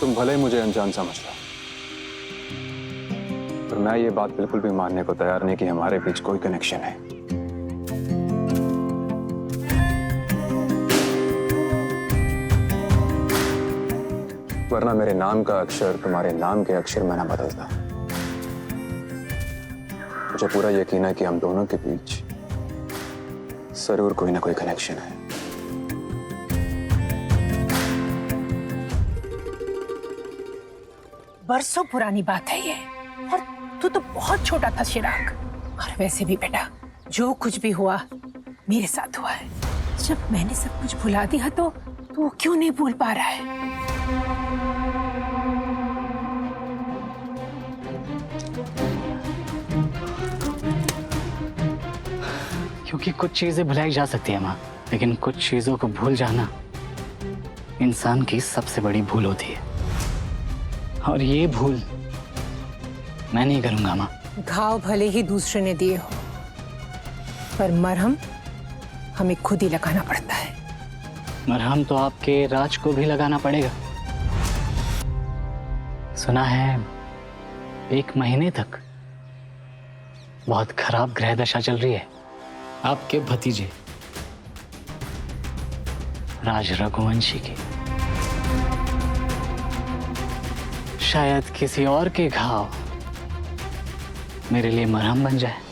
तुम भले ही मुझे अनजान समझ लो, पर मैं ये बात बिल्कुल भी मानने को तैयार नहीं कि हमारे बीच कोई कनेक्शन है। वरना मेरे नाम का अक्षर तुम्हारे नाम के अक्षर में ना बदलता। मुझे पूरा यकीन है कि हम दोनों के बीच जरूर कोई ना कोई कनेक्शन है। बरसों पुरानी बात है ये, और तू तो बहुत छोटा था चिराग। और वैसे भी बेटा, जो कुछ भी हुआ मेरे साथ हुआ है। जब मैंने सब कुछ भुला दिया तो वो क्यों नहीं भूल पा रहा है? क्योंकि कुछ चीजें भुलाई जा सकती है माँ, लेकिन कुछ चीजों को भूल जाना इंसान की सबसे बड़ी भूल होती है। और ये भूल मैं नहीं करूंगा माँ। घाव भले ही दूसरे ने दिए हो, पर मरहम हमें खुद ही लगाना पड़ता है। मरहम तो आपके राज को भी लगाना पड़ेगा। सुना है 1 महीने तक बहुत खराब ग्रह दशा चल रही है आपके भतीजे राज रघुवंशी की। शायद किसी और के घाव मेरे लिए मरहम बन जाए।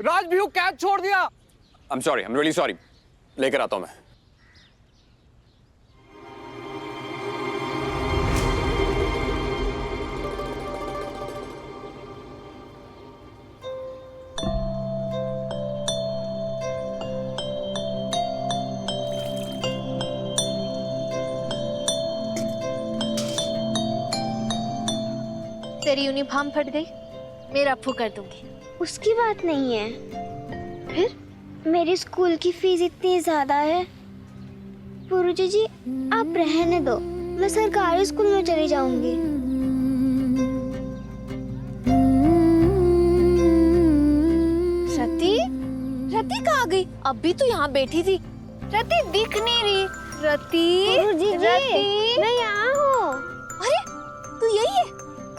राज भीयू कैच छोड़ दिया। I'm sorry, I'm really sorry. लेकर आता हूं मैं। तेरी यूनिफॉर्म फट गई, मैं रफू कर दूंगी। उसकी बात नहीं है। फिर मेरी स्कूल की फीस इतनी ज्यादा है। पुरुजी जी आप रहने दो, मैं सरकारी स्कूल में चली जाऊंगी। रति, रति कहाँ गई? अभी तो यहाँ बैठी थी। रति दिख नहीं रही। रति, पुरुजी जी मैं यहाँ हूँ। अरे तू यही है?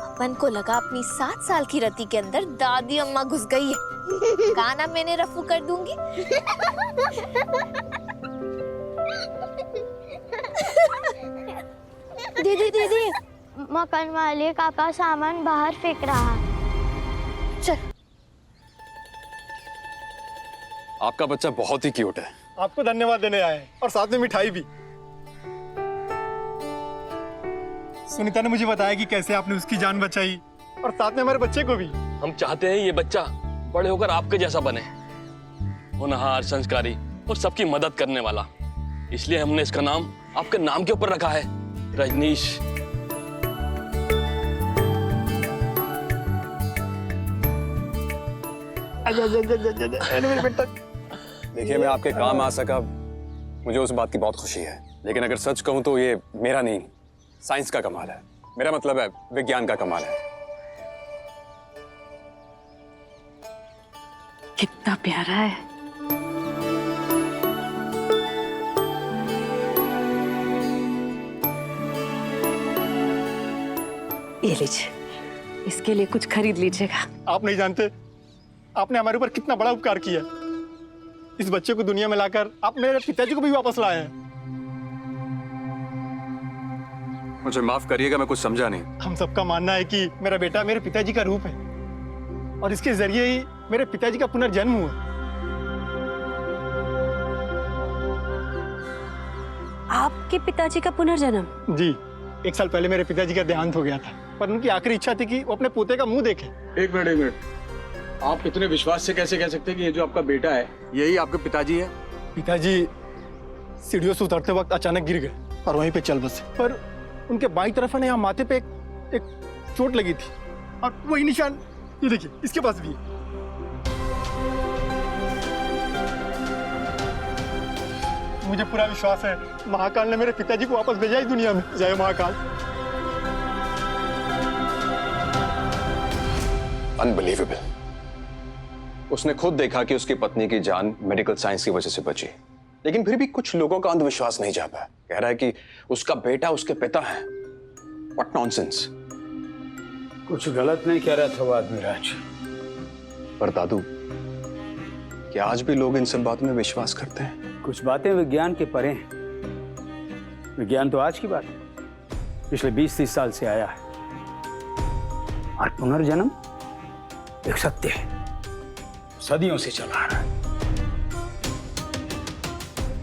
अपन को लगा अपनी 7 साल की रति के अंदर दादी अम्मा घुस गई है। गाना मैंने रफू कर दूंगी। दीदी दीदी, मकान वाले काका सामान बाहर फेंक रहा है। चल। आपका बच्चा बहुत ही क्यूट है। आपको धन्यवाद देने आए हैं और साथ में मिठाई भी। सुनीता ने मुझे बताया कि कैसे आपने उसकी जान बचाई और साथ में हमारे बच्चे को भी। हम चाहते हैं ये बच्चा बड़े होकर आपके जैसा बने, होनहार, संस्कारी और सबकी मदद करने वाला। इसलिए हमने इसका नाम आपके नाम के ऊपर रखा है, रजनीश। देखिए, मैं आपके काम आ सका, मुझे उस बात की बहुत खुशी है। लेकिन अगर सच कहूं तो ये मेरा नहीं, साइंस का कमाल है। मेरा मतलब है विज्ञान का कमाल है। कितना प्यारा है। ये लीजिए, इसके लिए कुछ खरीद लीजिएगा। आप नहीं जानते आपने हमारे ऊपर कितना बड़ा उपकार किया। इस बच्चे को दुनिया में लाकर आप मेरे पिताजी को भी वापस लाए हैं। मुझे माफ करिएगा, मैं कुछ समझा नहीं। हम सबका मानना है कि मेरा बेटा मेरे पिताजी का रूप है और इसके जरिए ही मेरे पिताजी का पुनर्जन्म हुआ। आपके पिताजी का पुनर्जन्म? जी, 1 साल पहले मेरे पिताजी का देहांत हो गया था, पर उनकी आखिरी इच्छा थी कि वो अपने पोते का मुंह देखे। एक मिनट, आप इतने विश्वास से कैसे कह सकते हैं कि ये जो आपका बेटा है यही आपके पिताजी है? पिताजी सीढ़ियों से उतरते वक्त अचानक गिर गए और वहीं पे चल बसे। पर उनके बाईं तरफ है ना, यहाँ माथे पे एक चोट लगी थी और वही निशान ये देखिए इसके पास भी है। मुझे पूरा विश्वास है महाकाल ने मेरे पिताजी को वापस भेजा इस दुनिया में। जय महाकाल। अनबिलीवेबल। उसने खुद देखा कि उसकी पत्नी की जान मेडिकल साइंस की वजह से बची, लेकिन फिर भी कुछ लोगों का अंधविश्वास नहीं जा पाया। कह रहा है कि उसका बेटा उसके पिता है। What nonsense. कुछ गलत नहीं कह रहा था वो आदमी राज। पर दादू, क्या आज भी लोग इन सब बातों में विश्वास करते हैं? कुछ बातें विज्ञान के परे हैं। विज्ञान तो आज की बात है, पिछले 20-30 साल से आया है। और पुनर्जन्म एक सत्य है, सदियों से चला आ रहा है।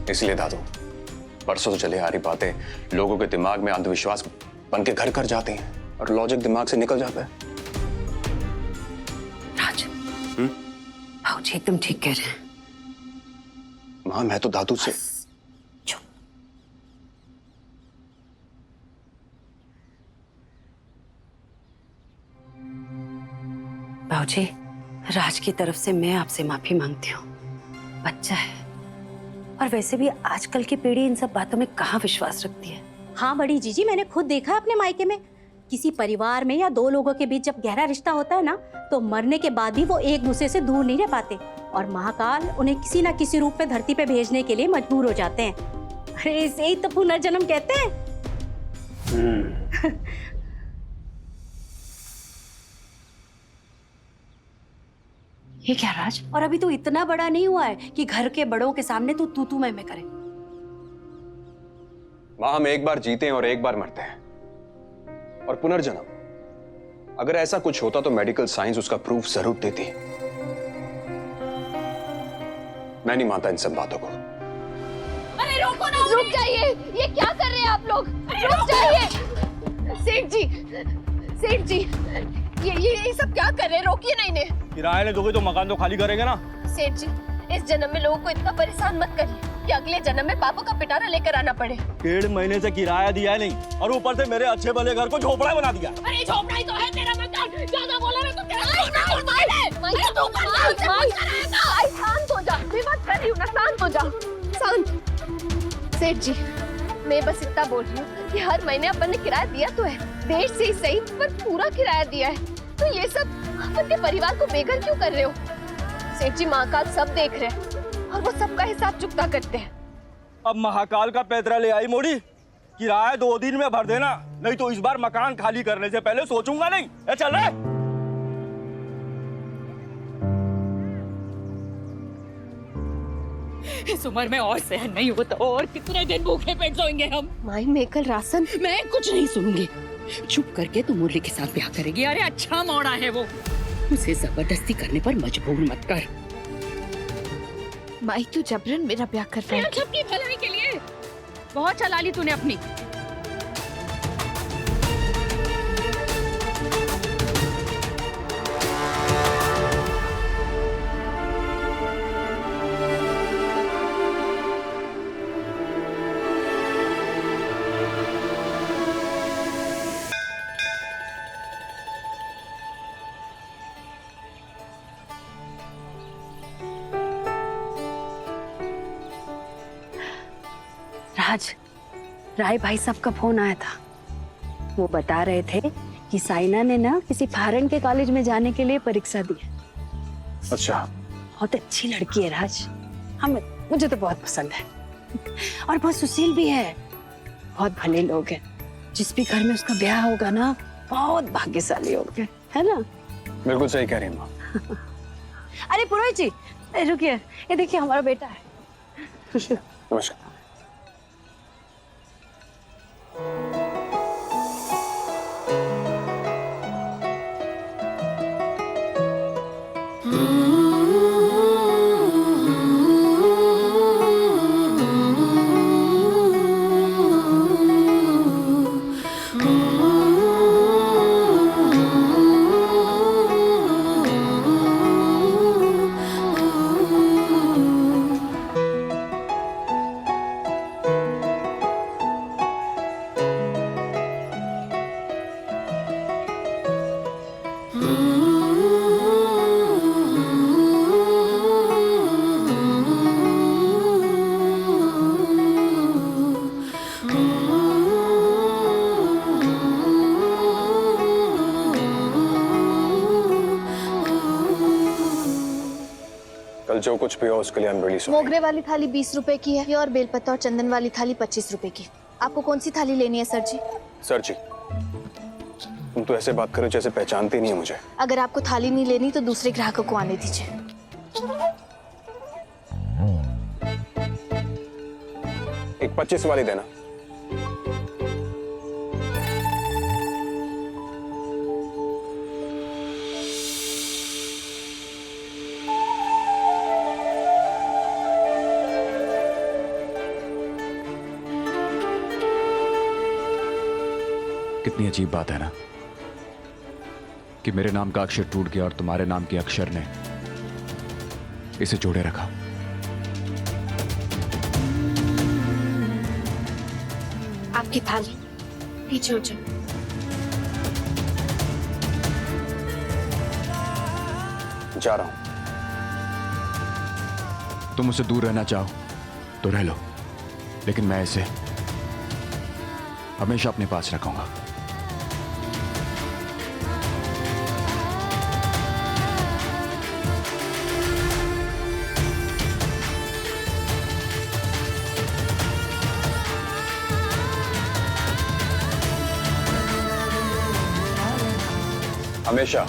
इसलिए दादू, बरसों से चली आ रही बातें लोगों के दिमाग में अंधविश्वास बन के घर कर जाती हैं और लॉजिक दिमाग से निकल जाता है। राज, भाऊजी एकदम ठीक कह रहे हैं। मां, मैं तो दादू से चुप। भाऊजी, राज की तरफ से मैं आपसे माफी मांगती हूँ। बच्चा है, और वैसे भी आजकल की पीढ़ी इन सब बातों में कहाँ विश्वास रखती है। हाँ बड़ी जीजी, मैंने खुद देखा है अपने मायके में। किसी परिवार में या दो लोगों के बीच जब गहरा रिश्ता होता है ना, तो मरने के बाद भी वो एक दूसरे से दूर नहीं रह पाते और महाकाल उन्हें किसी ना किसी रूप में धरती पे भेजने के लिए मजबूर हो जाते हैं। अरे इसे ही तो पुनर्जन्म कहते हैं। ये क्या राज? और अभी तो इतना बड़ा नहीं हुआ है कि घर के बड़ों के सामने तू मैं करे। मां, हम एक बार जीते हैं और एक बार मरते हैं। और पुनर्जन्म, अगर ऐसा कुछ होता तो मेडिकल साइंस उसका प्रूफ जरूर देती। मैं नहीं मानता इन सब बातों को। अरे रोको ना, रुक जाइए। ये क्या कर रहे हैं आप लोग? रुक जाइए। सेठ जी, ये सब क्या कर रहे हैं? रोकिए ना इन्हें। किराए नहीं दोगे तो मकान तो खाली करेंगे ना। सेठ जी, इस जन्म में लोगों को इतना परेशान मत करिए कि अगले जन्म में पापा का पिटारा लेकर आना पड़े। 1.5 महीने से किराया दिया नहीं और ऊपर से मेरे अच्छे भले घर को झोपड़ा बना दिया। अरे झोपड़ा ही तो है तेरा मकान। ज्यादा बोला ना तो तेरा शांत हो जा। मैं बात कर रही हूँ ना, शांत हो जा। शांत। सेठ जी, मैं बस इतना बोल रही हूँ कि हर महीने अपन ने किराया दिया तो है, देर से ही सही पर पूरा किराया दिया है। तो ये सब अपन के परिवार को बेघर क्यों कर रहे हो? सेठ जी, महाकाल सब देख रहे हैं और वो सबका हिसाब चुकता करते हैं। अब महाकाल का पैतरा ले आई मोड़ी। किराया 2 दिन में भर देना, नहीं तो इस बार मकान खाली करने से पहले सोचूंगा नहीं। ए चल रहे। इस उम्र में और सहन नहीं होता, और कितने दिन भूखे पेट सोएंगे हम? माई मैं कल राशन। मैं कुछ नहीं सुनूंगी। चुप करके तू मुरली के साथ ब्याह करेगी। अरे अच्छा मौड़ा है वो, उसे जबरदस्ती करने पर मजबूर मत कर। माई क्यों जबरन मेरा ब्याह कर रहा है? सबकी भलाई के लिए। बहुत चला ली तूने अपनी। राज, राय भाई साहब का फोन आया था। वो बता रहे थे कि साइना ने ना किसी फॉरेन के कॉलेज में जाने के लिए परीक्षा दी है। अच्छा। बहुत अच्छी लड़की है राज, मुझे तो बहुत पसंद है और बहुत सुशील भी है। बहुत भले लोग हैं। जिस भी घर में उसका ब्याह होगा ना, बहुत भाग्यशाली होंगे, है ना? बिल्कुल सही कह रही हैं मां। अरे पुरोहित जी, रुकिए, ये देखिए हमारा बेटा है। नमस्कार। कल जो कुछ भी हो उसके लिए आई एम रियली सॉरी। मोगरे वाली थाली 20 रुपए की है और बेलपत्ता और चंदन वाली थाली 25 रुपए की। आपको कौन सी थाली लेनी है सर जी? सर जी, तुम तो ऐसे बात करो जैसे पहचानती नहीं है मुझे। अगर आपको थाली नहीं लेनी तो दूसरे ग्राहकों को आने दीजिए। एक 25 वाली देना। कितनी अजीब बात है ना कि मेरे नाम का अक्षर टूट गया और तुम्हारे नाम के अक्षर ने इसे जोड़े रखा। आपकी थाली पीछे हो जाओ। जा रहा हूं। तुम मुझसे दूर रहना चाहो तो रह लो, लेकिन मैं इसे हमेशा अपने पास रखूंगा। हमेशा।